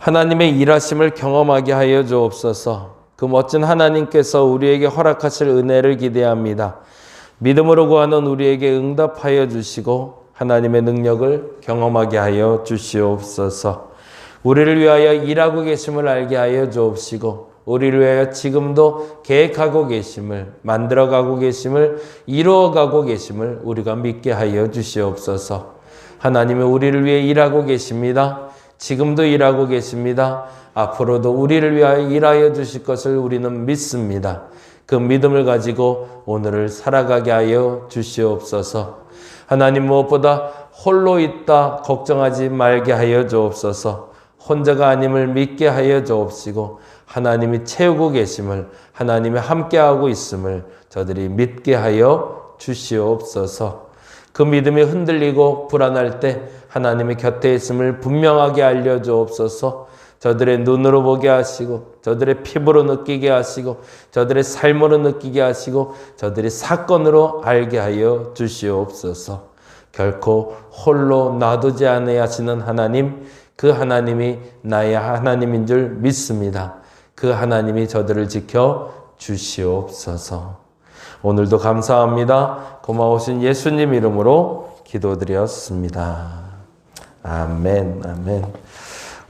하나님의 일하심을 경험하게 하여 주옵소서. 그 멋진 하나님께서 우리에게 허락하실 은혜를 기대합니다. 믿음으로 구하는 우리에게 응답하여 주시고 하나님의 능력을 경험하게 하여 주시옵소서. 우리를 위하여 일하고 계심을 알게 하여 주옵시고 우리를 위하여 지금도 계획하고 계심을, 만들어가고 계심을, 이루어가고 계심을 우리가 믿게 하여 주시옵소서. 하나님은 우리를 위해 일하고 계십니다. 지금도 일하고 계십니다. 앞으로도 우리를 위하여 일하여 주실 것을 우리는 믿습니다. 그 믿음을 가지고 오늘을 살아가게 하여 주시옵소서. 하나님, 무엇보다 홀로 있다 걱정하지 말게 하여 주옵소서. 혼자가 아님을 믿게 하여 주옵시고 하나님이 채우고 계심을, 하나님이 함께하고 있음을 저들이 믿게 하여 주시옵소서. 그 믿음이 흔들리고 불안할 때 하나님의 곁에 있음을 분명하게 알려주옵소서. 저들의 눈으로 보게 하시고 저들의 피부로 느끼게 하시고 저들의 삶으로 느끼게 하시고 저들의 사건으로 알게 하여 주시옵소서. 결코 홀로 놔두지 않으려 하시는 하나님, 그 하나님이 나의 하나님인 줄 믿습니다. 그 하나님이 저들을 지켜 주시옵소서. 오늘도 감사합니다. 고마우신 예수님 이름으로 기도드렸습니다. 아멘, 아멘.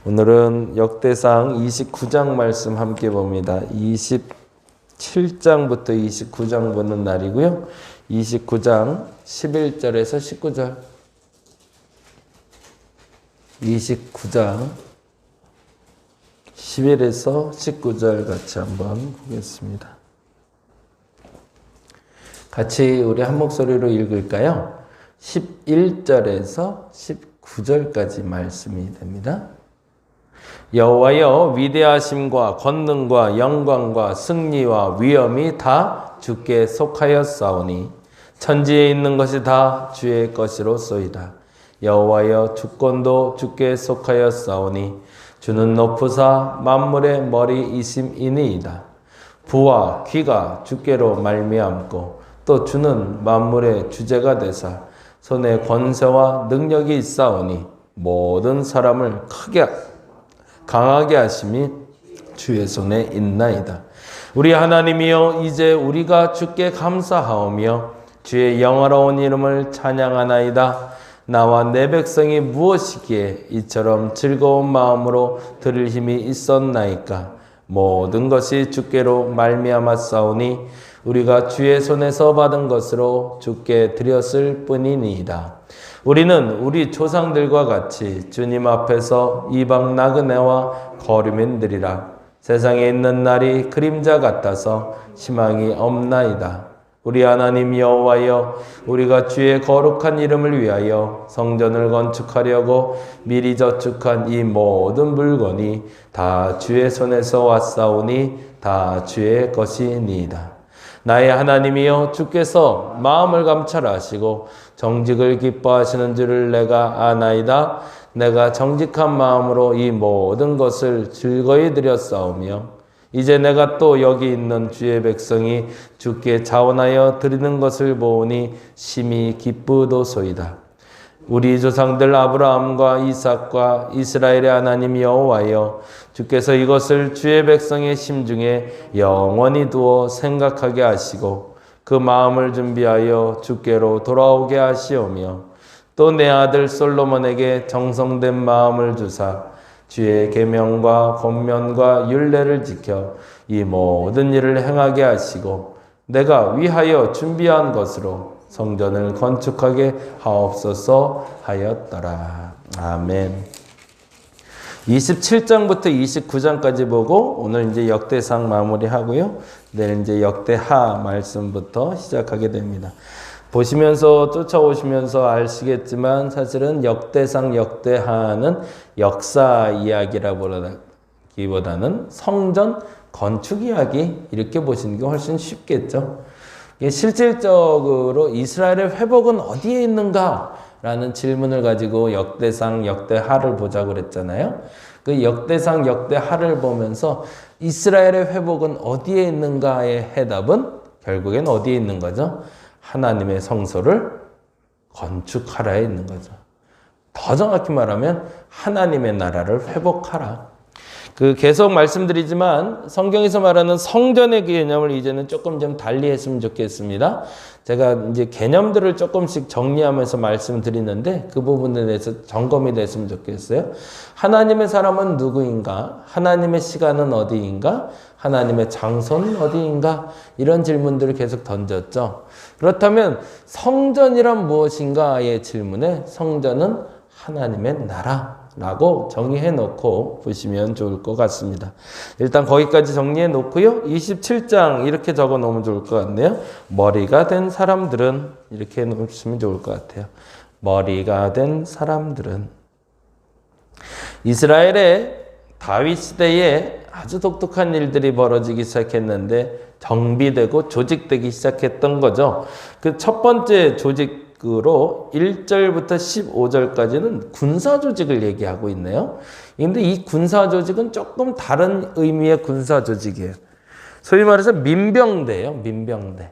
오늘은 역대상 29장 말씀 함께 봅니다. 27장부터 29장 보는 날이고요. 29장 11절에서 19절. 29장 11에서 19절 같이 한번 보겠습니다. 같이 우리 한 목소리로 읽을까요? 11절에서 19절까지 말씀이 됩니다. 여호와여, 위대하심과 권능과 영광과 승리와 위엄이 다 주께 속하였사오니 천지에 있는 것이 다 주의 것이로소이다. 여호와여, 주권도 주께 속하였사오니 주는 높으사 만물의 머리이심이니이다. 부와 귀가 주께로 말미암고 또 주는 만물의 주제가 되사 손에 권세와 능력이 있사오니 모든 사람을 크게 강하게 하심이 주의 손에 있나이다. 우리 하나님이여, 이제 우리가 주께 감사하오며 주의 영화로운 이름을 찬양하나이다. 나와 내 백성이 무엇이기에 이처럼 즐거운 마음으로 들을 힘이 있었나이까. 모든 것이 주께로 말미암았사오니 우리가 주의 손에서 받은 것으로 주께 드렸을 뿐이니이다. 우리는 우리 조상들과 같이 주님 앞에서 이방 나그네와 거류민들이라. 세상에 있는 날이 그림자 같아서 희망이 없나이다. 우리 하나님 여호와여, 우리가 주의 거룩한 이름을 위하여 성전을 건축하려고 미리 저축한 이 모든 물건이 다 주의 손에서 왔사오니 다 주의 것이니이다. 나의 하나님이여, 주께서 마음을 감찰하시고 정직을 기뻐하시는 줄을 내가 아나이다. 내가 정직한 마음으로 이 모든 것을 즐거이 드렸사오며 이제 내가 또 여기 있는 주의 백성이 주께 자원하여 드리는 것을 보니 심히 기쁘도소이다. 우리 조상들 아브라함과 이삭과 이스라엘의 하나님 여호와여, 주께서 이것을 주의 백성의 심중에 영원히 두어 생각하게 하시고 그 마음을 준비하여 주께로 돌아오게 하시오며 또 내 아들 솔로몬에게 정성된 마음을 주사 주의 계명과 권면과 율례를 지켜 이 모든 일을 행하게 하시고 내가 위하여 준비한 것으로 성전을 건축하게 하옵소서 하였더라. 아멘. 27장부터 29장까지 보고 오늘 이제 역대상 마무리하고요. 내일 이제 역대하 말씀부터 시작하게 됩니다. 보시면서 쫓아오시면서 아시겠지만 사실은 역대상 역대하는 역사 이야기라기보다는 성전 건축 이야기 이렇게 보시는 게 훨씬 쉽겠죠. 실질적으로 이스라엘의 회복은 어디에 있는가? 라는 질문을 가지고 역대상 역대하를 보자고 그랬잖아요. 그 역대상 역대하를 보면서 이스라엘의 회복은 어디에 있는가의 해답은 결국엔 어디에 있는 거죠? 하나님의 성소를 건축하라에 있는 거죠. 더 정확히 말하면 하나님의 나라를 회복하라. 계속 말씀드리지만 성경에서 말하는 성전의 개념을 이제는 조금 좀 달리 했으면 좋겠습니다. 제가 이제 개념들을 조금씩 정리하면서 말씀드리는데 그 부분에 대해서 점검이 됐으면 좋겠어요. 하나님의 사람은 누구인가? 하나님의 시간은 어디인가? 하나님의 장소는 어디인가? 이런 질문들을 계속 던졌죠. 그렇다면 성전이란 무엇인가의 질문에 성전은 하나님의 나라라고 정의해 놓고 보시면 좋을 것 같습니다. 일단 거기까지 정리해 놓고요. 27장 이렇게 적어 놓으면 좋을 것 같네요. 머리가 된 사람들은 이렇게 해 놓으시면 좋을 것 같아요. 머리가 된 사람들은 이스라엘의 다윗 시대에 아주 독특한 일들이 벌어지기 시작했는데 정비되고 조직되기 시작했던 거죠. 그 첫 번째 조직으로 1절부터 15절까지는 군사 조직을 얘기하고 있네요. 그런데 이 군사 조직은 조금 다른 의미의 군사 조직이에요. 소위 말해서 민병대예요. 민병대.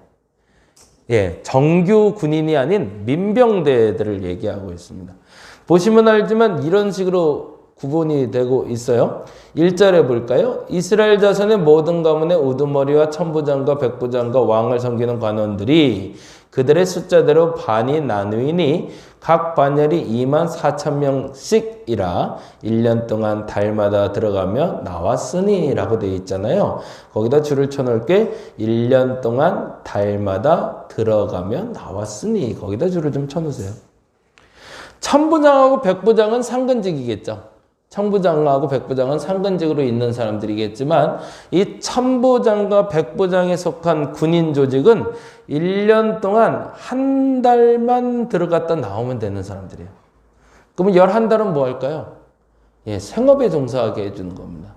예, 정규 군인이 아닌 민병대들을 얘기하고 있습니다. 보시면 알지만 이런 식으로 구분이 되고 있어요. 1절에 볼까요? 이스라엘 자손의 모든 가문의 우두머리와 천부장과 백부장과 왕을 섬기는 관원들이 그들의 숫자대로 반이 나누이니 각 반열이 24,000명씩이라 1년 동안 달마다 들어가며 나왔으니 라고 되어 있잖아요. 거기다 줄을 쳐놓을게 1년 동안 달마다 들어가며 나왔으니 거기다 줄을 좀 쳐놓으세요. 천부장하고 백부장은 상근직이겠죠. 천부장하고 백부장은 상근직으로 있는 사람들이겠지만 이 천부장과 백부장에 속한 군인 조직은 1년 동안 한 달만 들어갔다 나오면 되는 사람들이에요. 그러면 11달은 뭐 할까요? 예, 생업에 종사하게 해주는 겁니다.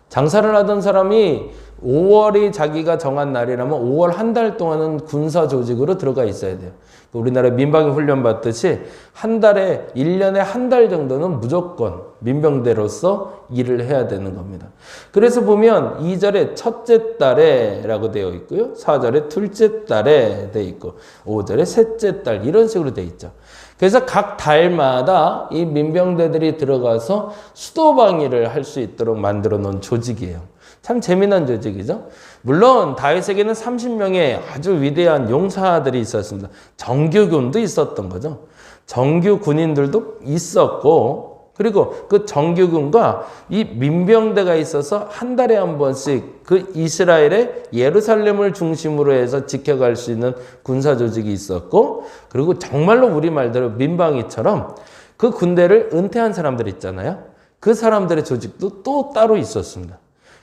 장사를 하던 사람이 5월이 자기가 정한 날이라면 5월 한 달 동안은 군사 조직으로 들어가 있어야 돼요. 우리나라 민방위 훈련 받듯이 한 달에 1년에 한 달 정도는 무조건 민병대로서 일을 해야 되는 겁니다. 그래서 보면 2절에 첫째 달에 라고 되어 있고요. 4절에 둘째 달에 되어 있고 5절에 셋째 달 이런 식으로 되어 있죠. 그래서 각 달마다 이 민병대들이 들어가서 수도방위를 할 수 있도록 만들어 놓은 조직이에요. 참 재미난 조직이죠. 물론 다윗에게는 30명의 아주 위대한 용사들이 있었습니다. 정규군도 있었던 거죠. 정규 군인들도 있었고 그리고 그 정규군과 이 민병대가 있어서 한 달에 한 번씩 그 이스라엘의 예루살렘을 중심으로 해서 지켜갈 수 있는 군사 조직이 있었고 그리고 정말로 우리 말대로 민방위처럼 그 군대를 은퇴한 사람들 있잖아요. 그 사람들의 조직도 또 따로 있었습니다.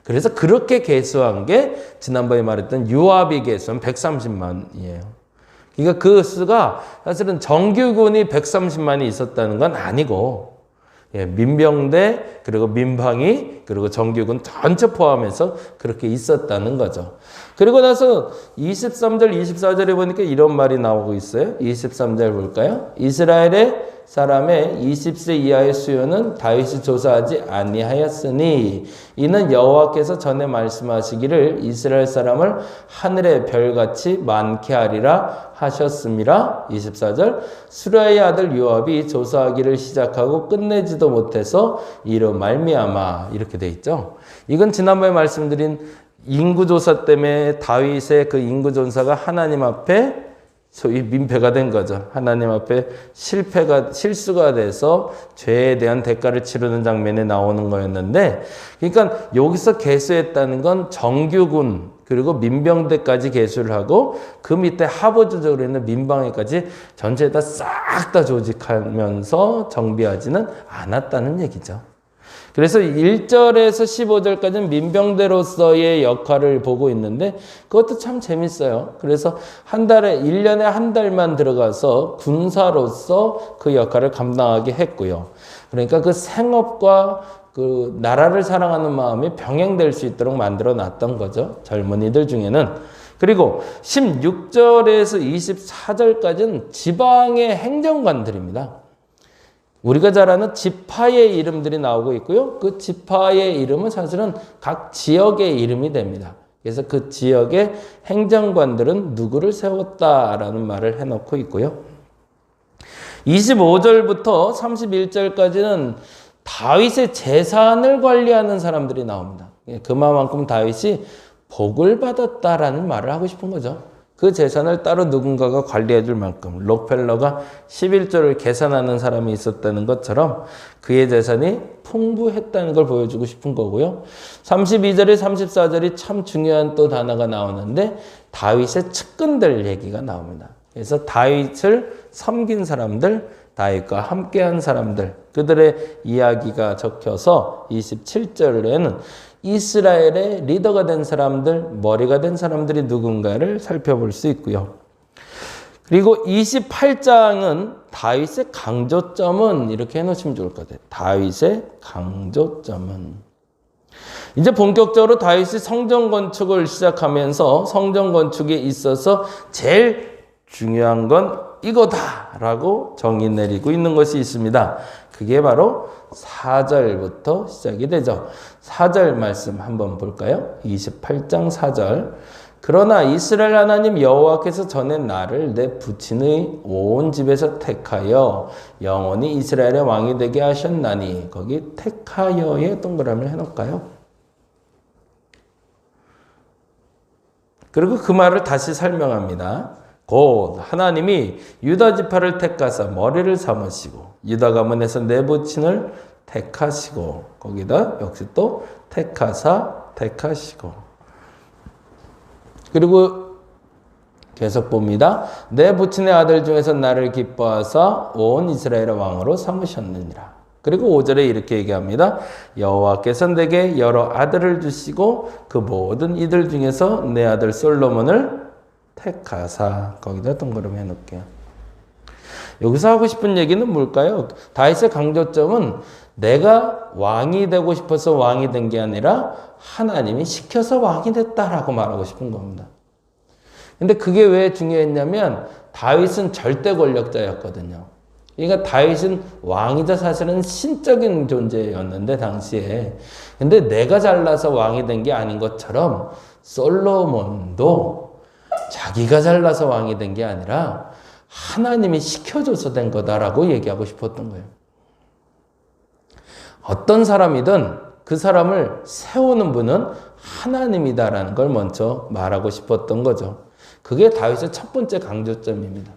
그래서 그렇게 개수한 게 지난번에 말했던 요압이 개수한 130만이에요. 그러니까 그 수가 사실은 정규군이 130만이 있었다는 건 아니고 예, 민병대 그리고 민방위 그리고 정규군 전체 포함해서 그렇게 있었다는 거죠. 그리고 나서 23절 24절에 보니까 이런 말이 나오고 있어요. 23절 볼까요? 이스라엘의 사람의 20세 이하의 수요는 다윗이 조사하지 아니하였으니 이는 여호와께서 전에 말씀하시기를 이스라엘 사람을 하늘의 별같이 많게 하리라 하셨음이라. 24절 수라의 아들 요압이 조사하기를 시작하고 끝내지도 못해서 이로 말미암아 이렇게 돼 있죠. 이건 지난번에 말씀드린 인구조사 때문에 다윗의 그 인구조사가 하나님 앞에 소위 민폐가 된 거죠. 하나님 앞에 실수가 돼서 죄에 대한 대가를 치르는 장면에 나오는 거였는데, 그러니까 여기서 개수했다는 건 정규군 그리고 민병대까지 개수를 하고 그 밑에 하부조적으로 있는 민방위까지 전체 다 싹 다 조직하면서 정비하지는 않았다는 얘기죠. 그래서 1절에서 15절까지는 민병대로서의 역할을 보고 있는데 그것도 참 재밌어요. 그래서 한 달에 1년에 한 달만 들어가서 군사로서 그 역할을 감당하게 했고요. 그러니까 그 생업과 그 나라를 사랑하는 마음이 병행될 수 있도록 만들어 놨던 거죠. 젊은이들 중에는. 그리고 16절에서 24절까지는 지방의 행정관들입니다. 우리가 잘 아는 지파의 이름들이 나오고 있고요. 그 지파의 이름은 사실은 각 지역의 이름이 됩니다. 그래서 그 지역의 행정관들은 누구를 세웠다라는 말을 해놓고 있고요. 25절부터 31절까지는 다윗의 재산을 관리하는 사람들이 나옵니다. 그만큼 다윗이 복을 받았다라는 말을 하고 싶은 거죠. 그 재산을 따로 누군가가 관리해 줄 만큼 록펠러가 11조를 계산하는 사람이 있었다는 것처럼 그의 재산이 풍부했다는 걸 보여주고 싶은 거고요. 32절에 34절이 참 중요한 또 단어가 나오는데 다윗의 측근들 얘기가 나옵니다. 그래서 다윗을 섬긴 사람들, 다윗과 함께한 사람들, 그들의 이야기가 적혀서 27절에는 이스라엘의 리더가 된 사람들, 머리가 된 사람들이 누군가를 살펴볼 수 있고요. 그리고 28장은 다윗의 강조점은 이렇게 해놓으시면 좋을 것 같아요. 다윗의 강조점은. 이제 본격적으로 다윗이 성전 건축을 시작하면서 성전 건축에 있어서 제일 중요한 건 이거다라고 정의 내리고 있는 것이 있습니다. 그게 바로 4절부터 시작이 되죠. 4절 말씀 한번 볼까요? 28장 4절. 그러나 이스라엘 하나님 여호와께서 전에 나를 내 부친의 온 집에서 택하여 영원히 이스라엘의 왕이 되게 하셨나니, 거기 택하여에 동그라미를 해놓을까요? 그리고 그 말을 다시 설명합니다. 곧 하나님이 유다 지파를 택하사 머리를 삼으시고 유다 가문에서 내 부친을 택하시고, 거기다 역시 또 택하시고, 그리고 계속 봅니다. 내 부친의 아들 중에서 나를 기뻐하사 온 이스라엘의 왕으로 삼으셨느니라. 그리고 5절에 이렇게 얘기합니다. 여호와께서 내게 여러 아들을 주시고 그 모든 이들 중에서 내 아들 솔로몬을 택하사, 거기다 동그라미 해놓을게요. 여기서 하고 싶은 얘기는 뭘까요? 다윗의 강조점은 내가 왕이 되고 싶어서 왕이 된 게 아니라 하나님이 시켜서 왕이 됐다라고 말하고 싶은 겁니다. 근데 그게 왜 중요했냐면 다윗은 절대 권력자였거든요. 그러니까 다윗은 왕이자 사실은 신적인 존재였는데 당시에. 근데 내가 잘나서 왕이 된 게 아닌 것처럼 솔로몬도 자기가 잘나서 왕이 된 게 아니라 하나님이 시켜줘서 된 거다라고 얘기하고 싶었던 거예요. 어떤 사람이든 그 사람을 세우는 분은 하나님이다라는 걸 먼저 말하고 싶었던 거죠. 그게 다윗의 첫 번째 강조점입니다.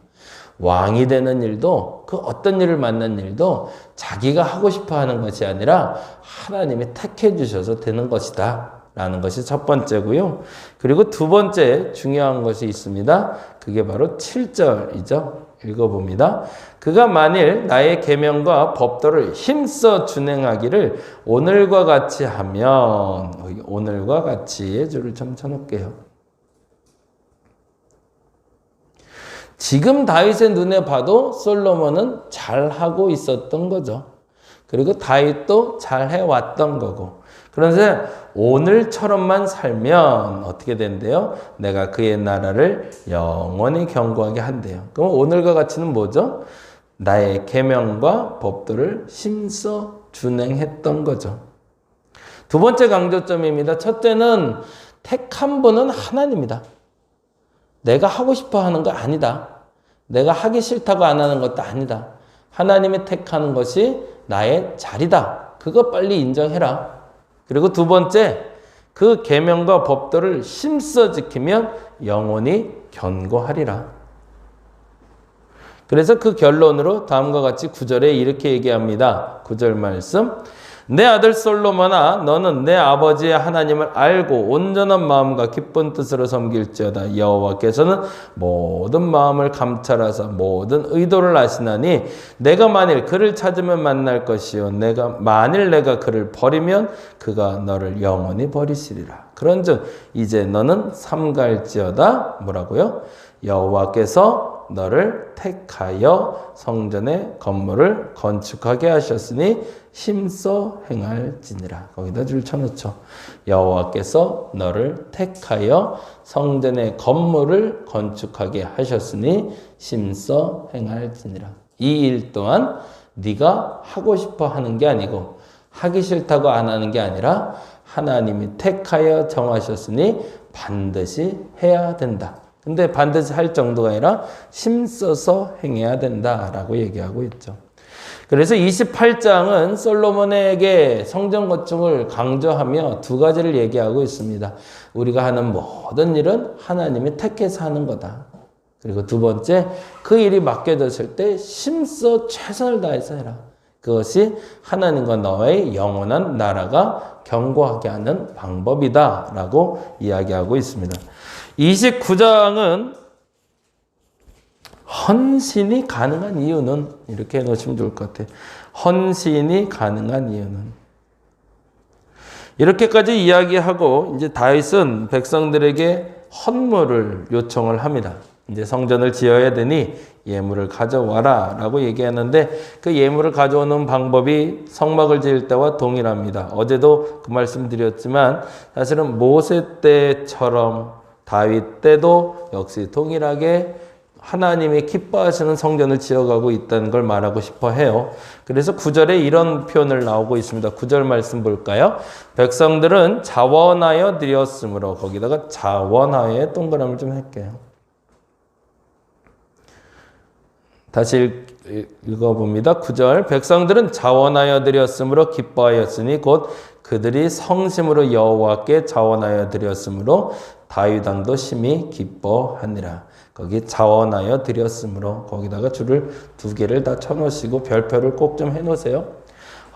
왕이 되는 일도, 그 어떤 일을 만난 일도 자기가 하고 싶어 하는 것이 아니라 하나님이 택해 주셔서 되는 것이다 라는 것이 첫 번째고요. 그리고 두 번째 중요한 것이 있습니다. 그게 바로 7절이죠. 읽어봅니다. 그가 만일 나의 계명과 법도를 힘써 준행하기를 오늘과 같이 하면, 오늘과 같이의 줄을 좀 쳐놓을게요. 지금 다윗의 눈에 봐도 솔로몬은 잘하고 있었던 거죠. 그리고 다윗도 잘해왔던 거고. 그런데 오늘처럼만 살면 어떻게 된대요? 내가 그의 나라를 영원히 견고하게 한대요. 그럼 오늘과 같이는 뭐죠? 나의 계명과 법도를 힘써 준행했던 거죠. 두 번째 강조점입니다. 첫째는 택한 분은 하나님이다. 내가 하고 싶어 하는 거 아니다. 내가 하기 싫다고 안 하는 것도 아니다. 하나님이 택하는 것이 나의 자리다. 그거 빨리 인정해라. 그리고 두 번째, 그 계명과 법도를 힘써 지키면 영원히 견고하리라. 그래서 그 결론으로 다음과 같이 9절에 이렇게 얘기합니다. 9절 말씀. 내 아들 솔로몬아, 너는 내 아버지의 하나님을 알고 온전한 마음과 기쁜 뜻으로 섬길지어다. 여호와께서는 모든 마음을 감찰하사 모든 의도를 아시나니 내가 만일 그를 찾으면 만날 것이요 만일 내가 그를 버리면 그가 너를 영원히 버리시리라. 그런즉 이제 너는 삼갈지어다. 뭐라고요? 여호와께서 너를 택하여 성전의 건물을 건축하게 하셨으니 힘써 행할지니라. 거기다 줄 쳐놓죠. 여호와께서 너를 택하여 성전의 건물을 건축하게 하셨으니 힘써 행할지니라. 이 일 또한 네가 하고 싶어 하는 게 아니고 하기 싫다고 안 하는 게 아니라 하나님이 택하여 정하셨으니 반드시 해야 된다. 근데 반드시 할 정도가 아니라 힘써서 행해야 된다라고 얘기하고 있죠. 그래서 28장은 솔로몬에게 성전 건축을 강조하며 두 가지를 얘기하고 있습니다. 우리가 하는 모든 일은 하나님이 택해서 하는 거다. 그리고 두 번째, 그 일이 맡겨졌을 때 힘써 최선을 다해서 해라. 그것이 하나님과 너의 영원한 나라가 견고하게 하는 방법이다 라고 이야기하고 있습니다. 29장은 헌신이 가능한 이유는 이렇게 해놓으시면 좋을 것 같아요. 헌신이 가능한 이유는 이렇게까지 이야기하고 이제 다윗은 백성들에게 헌물을 요청을 합니다. 이제 성전을 지어야 되니 예물을 가져와라 라고 얘기하는데 그 예물을 가져오는 방법이 성막을 지을 때와 동일합니다. 어제도 그 말씀 드렸지만 사실은 모세 때처럼 다윗 때도 역시 동일하게 하나님이 기뻐하시는 성전을 지어가고 있다는 걸 말하고 싶어 해요. 그래서 9절에 이런 표현을 나오고 있습니다. 9절 말씀 볼까요? 백성들은 자원하여 드렸으므로 거기다가 자원하여의 동그라미를 좀 할게요. 다시 읽어봅니다. 9절 백성들은 자원하여 드렸으므로 기뻐하였으니 곧 그들이 성심으로 여호와께 자원하여 드렸으므로 다윗 왕도 심히 기뻐하니라. 거기 자원하여 드렸으므로 거기다가 줄을 두 개를 다 쳐놓으시고 별표를 꼭 좀 해놓으세요.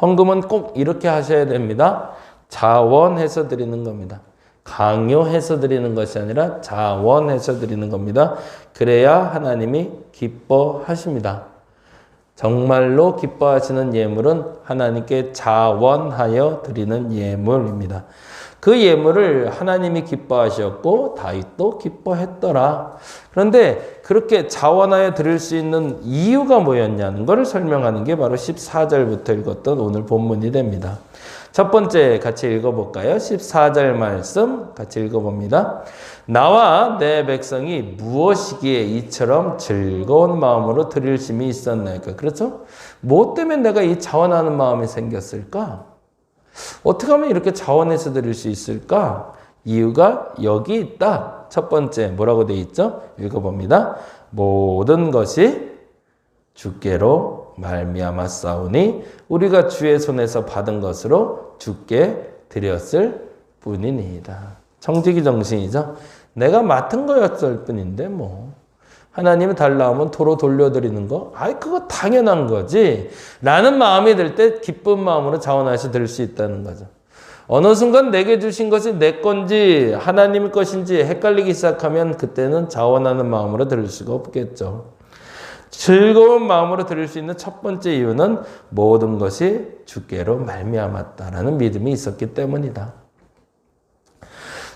헌금은 꼭 이렇게 하셔야 됩니다. 자원해서 드리는 겁니다. 강요해서 드리는 것이 아니라 자원해서 드리는 겁니다. 그래야 하나님이 기뻐하십니다. 정말로 기뻐하시는 예물은 하나님께 자원하여 드리는 예물입니다. 그 예물을 하나님이 기뻐하셨고 다윗도 기뻐했더라. 그런데 그렇게 자원하여 드릴 수 있는 이유가 뭐였냐는 것을 설명하는 게 바로 14절부터 읽었던 오늘 본문이 됩니다. 첫 번째 같이 읽어볼까요? 14절 말씀 같이 읽어봅니다. 나와 내 백성이 무엇이기에 이처럼 즐거운 마음으로 드릴 힘이 있었나이까? 그렇죠? 뭐 때문에 내가 이 자원하는 마음이 생겼을까? 어떻게 하면 이렇게 자원해서 드릴 수 있을까? 이유가 여기 있다. 첫 번째 뭐라고 되어 있죠? 읽어봅니다. 모든 것이 주께로 말미암았사오니 우리가 주의 손에서 받은 것으로 주께 드렸을 뿐이니이다. 청지기 정신이죠. 내가 맡은 거였을 뿐인데 뭐 하나님이 달라 하면 도로 돌려드리는 거? 아이 그거 당연한 거지 라는 마음이 들 때 기쁜 마음으로 자원하셔 드릴 수 있다는 거죠. 어느 순간 내게 주신 것이 내 건지 하나님의 것인지 헷갈리기 시작하면 그때는 자원하는 마음으로 드릴 수가 없겠죠. 즐거운 마음으로 드릴 수 있는 첫 번째 이유는 모든 것이 주께로 말미암았다라는 믿음이 있었기 때문이다.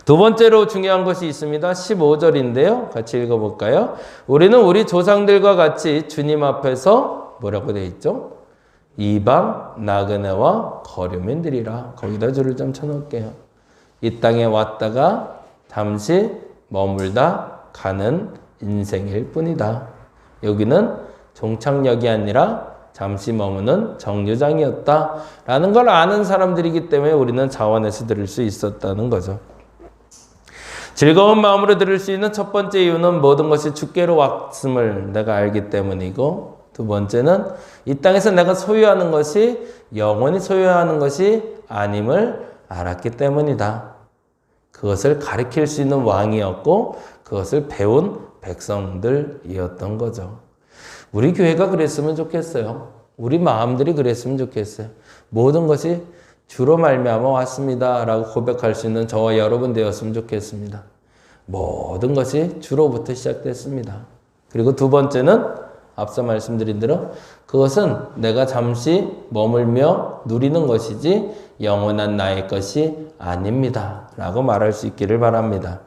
두 번째로 중요한 것이 있습니다. 15절인데요. 같이 읽어볼까요? 우리는 우리 조상들과 같이 주님 앞에서 뭐라고 되어 있죠? 이방 나그네와 거류민들이라. 거기다 줄을 좀 쳐놓을게요. 이 땅에 왔다가 잠시 머물다 가는 인생일 뿐이다. 여기는 종착역이 아니라 잠시 머무는 정류장이었다라는 걸 아는 사람들이기 때문에 우리는 자원해서 드릴 수 있었다는 거죠. 즐거운 마음으로 드릴 수 있는 첫 번째 이유는 모든 것이 주께로 왔음을 내가 알기 때문이고, 두 번째는 이 땅에서 내가 소유하는 것이 영원히 소유하는 것이 아님을 알았기 때문이다. 그것을 가르칠 수 있는 왕이었고 그것을 배운 백성들이었던 거죠. 우리 교회가 그랬으면 좋겠어요. 우리 마음들이 그랬으면 좋겠어요. 모든 것이 주로 말미암아 왔습니다 라고 고백할 수 있는 저와 여러분 되었으면 좋겠습니다. 모든 것이 주로부터 시작됐습니다. 그리고 두 번째는 앞서 말씀드린 대로 그것은 내가 잠시 머물며 누리는 것이지 영원한 나의 것이 아닙니다 라고 말할 수 있기를 바랍니다.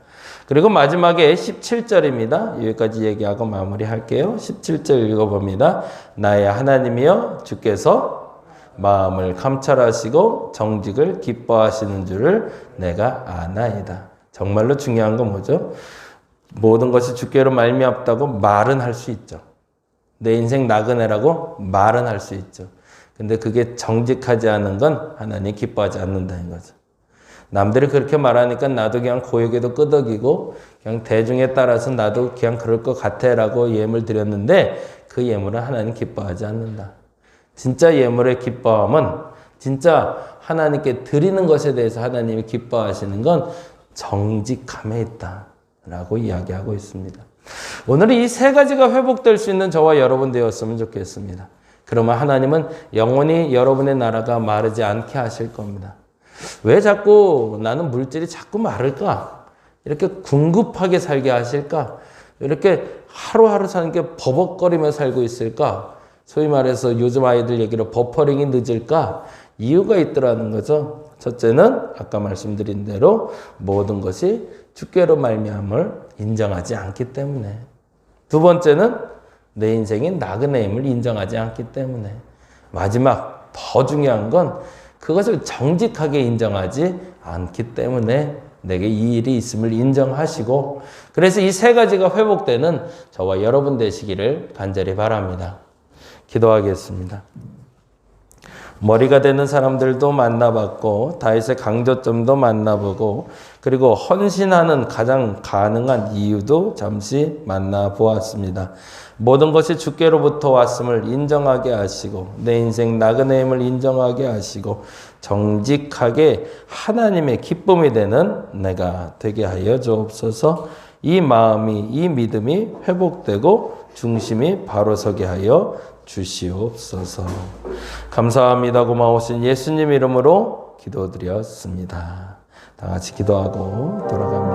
그리고 마지막에 17절입니다. 여기까지 얘기하고 마무리할게요. 17절 읽어봅니다. 나의 하나님이여 주께서 마음을 감찰하시고 정직을 기뻐하시는 줄을 내가 아나이다. 정말로 중요한 건 뭐죠? 모든 것이 주께로 말미암다고 말은 할 수 있죠. 내 인생 나그네라고 말은 할 수 있죠. 근데 그게 정직하지 않은 건 하나님 기뻐하지 않는다는 거죠. 남들이 그렇게 말하니까 나도 그냥 고역에도 끄덕이고 그냥 대중에 따라서 나도 그냥 그럴 것 같아 라고 예물 드렸는데 그 예물은 하나님 기뻐하지 않는다. 진짜 예물의 기뻐함은 진짜 하나님께 드리는 것에 대해서 하나님이 기뻐하시는 건 정직함에 있다라고 이야기하고 있습니다. 오늘은 이 세 가지가 회복될 수 있는 저와 여러분 되었으면 좋겠습니다. 그러면 하나님은 영원히 여러분의 나라가 마르지 않게 하실 겁니다. 왜 자꾸 나는 물질이 자꾸 마를까? 이렇게 궁급하게 살게 하실까? 이렇게 하루하루 사는 게 버벅거리며 살고 있을까? 소위 말해서 요즘 아이들 얘기로 버퍼링이 늦을까? 이유가 있더라는 거죠. 첫째는 아까 말씀드린 대로 모든 것이 주께로 말미암을 인정하지 않기 때문에. 두 번째는 내 인생이 나그네임을 인정하지 않기 때문에. 마지막 더 중요한 건 그것을 정직하게 인정하지 않기 때문에 내게 이 일이 있음을 인정하시고, 그래서 이 세 가지가 회복되는 저와 여러분 되시기를 간절히 바랍니다. 기도하겠습니다. 머리가 되는 사람들도 만나봤고 다윗의 강조점도 만나보고 그리고 헌신하는 가장 가능한 이유도 잠시 만나보았습니다. 모든 것이 주께로부터 왔음을 인정하게 하시고 내 인생 나그네임을 인정하게 하시고 정직하게 하나님의 기쁨이 되는 내가 되게 하여 주옵소서. 이 마음이, 이 믿음이 회복되고 중심이 바로 서게 하여 주시옵소서. 감사합니다. 고마우신 예수님 이름으로 기도드렸습니다. 다 같이 기도하고 돌아갑니다.